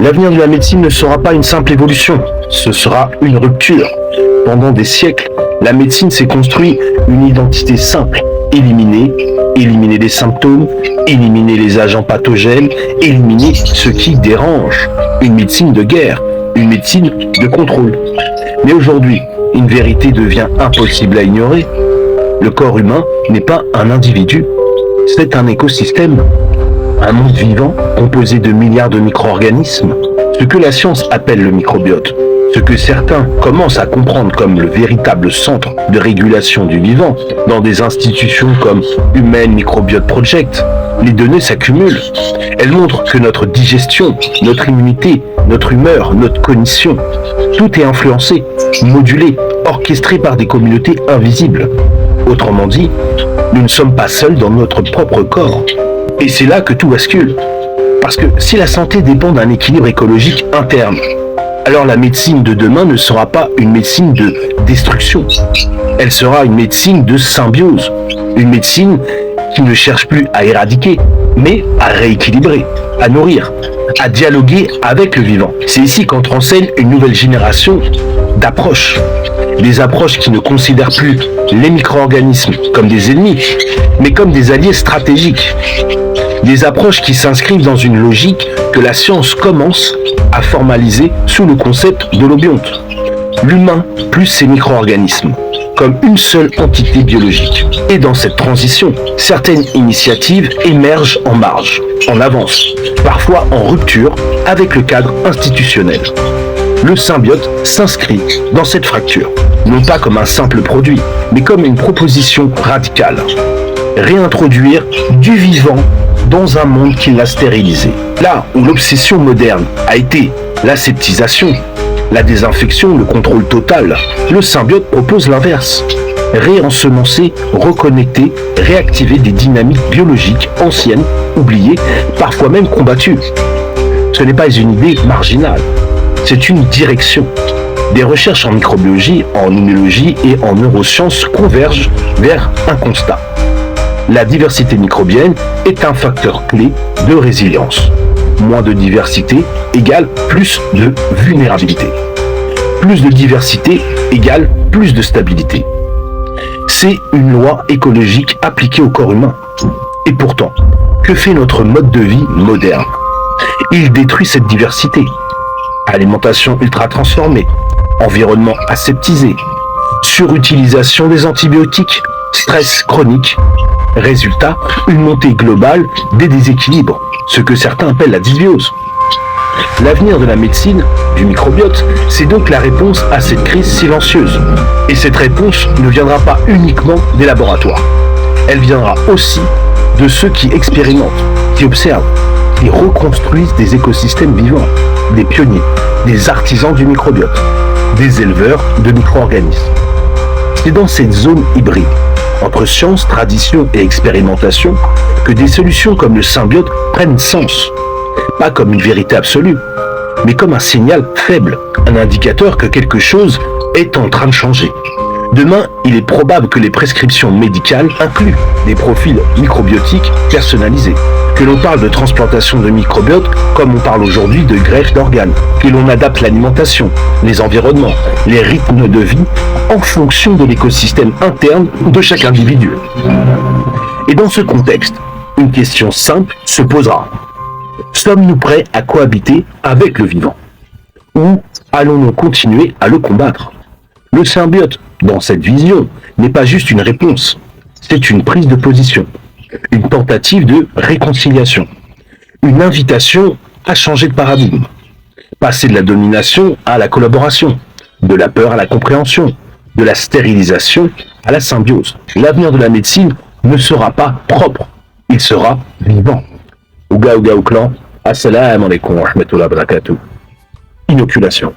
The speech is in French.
L'avenir de la médecine ne sera pas une simple évolution, ce sera une rupture. Pendant des siècles, la médecine s'est construite une identité simple. Éliminer les symptômes, éliminer les agents pathogènes, éliminer ce qui dérange. Une médecine de guerre, une médecine de contrôle. Mais aujourd'hui, une vérité devient impossible à ignorer. Le corps humain n'est pas un individu, c'est un écosystème. Un monde vivant composé de milliards de micro-organismes, ce que la science appelle le microbiote, ce que certains commencent à comprendre comme le véritable centre de régulation du vivant, dans des institutions comme Human Microbiota Project, les données s'accumulent. Elles montrent que notre digestion, notre immunité, notre humeur, notre cognition, tout est influencé, modulé, orchestré par des communautés invisibles. Autrement dit, nous ne sommes pas seuls dans notre propre corps. Et c'est là que tout bascule. Parce que si la santé dépend d'un équilibre écologique interne, alors la médecine de demain ne sera pas une médecine de destruction. Elle sera une médecine de symbiose. Une médecine qui ne cherche plus à éradiquer, mais à rééquilibrer, à nourrir, à dialoguer avec le vivant. C'est ici qu'entre en scène une nouvelle génération d'approches. Des approches qui ne considèrent plus les micro-organismes comme des ennemis, mais comme des alliés stratégiques. Des approches qui s'inscrivent dans une logique que la science commence à formaliser sous le concept de l'obionte. L'humain plus ses micro-organismes, comme une seule entité biologique. Et dans cette transition, certaines initiatives émergent en marge, en avance, parfois en rupture avec le cadre institutionnel. Le symbiote s'inscrit dans cette fracture, non pas comme un simple produit, mais comme une proposition radicale. Réintroduire du vivant dans un monde qui l'a stérilisé. Là où l'obsession moderne a été l'aseptisation, la désinfection, le contrôle total, le symbiote propose l'inverse. Réensemencer, reconnecter, réactiver des dynamiques biologiques anciennes, oubliées, parfois même combattues. Ce n'est pas une idée marginale, c'est une direction. Des recherches en microbiologie, en immunologie et en neurosciences convergent vers un constat. La diversité microbienne est un facteur clé de résilience. Moins de diversité égale plus de vulnérabilité. Plus de diversité égale plus de stabilité. C'est une loi écologique appliquée au corps humain. Et pourtant, que fait notre mode de vie moderne? Il détruit cette diversité. Alimentation ultra transformée, environnement aseptisé, surutilisation des antibiotiques, stress chronique. Résultat, une montée globale des déséquilibres, ce que certains appellent la dysbiose. L'avenir de la médecine, du microbiote, c'est donc la réponse à cette crise silencieuse. Et cette réponse ne viendra pas uniquement des laboratoires. Elle viendra aussi de ceux qui expérimentent, qui observent, qui reconstruisent des écosystèmes vivants, des pionniers, des artisans du microbiote, des éleveurs de micro-organismes. C'est dans cette zone hybride, entre science, tradition et expérimentation, que des solutions comme le symbiote prennent sens. Pas comme une vérité absolue, mais comme un signal faible, un indicateur que quelque chose est en train de changer. Demain, il est probable que les prescriptions médicales incluent des profils microbiotiques personnalisés, que l'on parle de transplantation de microbiote comme on parle aujourd'hui de greffe d'organes, que l'on adapte l'alimentation, les environnements, les rythmes de vie en fonction de l'écosystème interne de chaque individu. Et dans ce contexte, une question simple se posera. Sommes-nous prêts à cohabiter avec le vivant? Ou allons-nous continuer à le combattre? Le symbiote, dans cette vision, n'est pas juste une réponse, c'est une prise de position, une tentative de réconciliation, une invitation à changer de paradigme, passer de la domination à la collaboration, de la peur à la compréhension, de la stérilisation à la symbiose. L'avenir de la médecine ne sera pas propre, il sera vivant. Ouga ouga au clan, assalamu alaikum wa rahmatullahi wa barakatuh. Inoculation.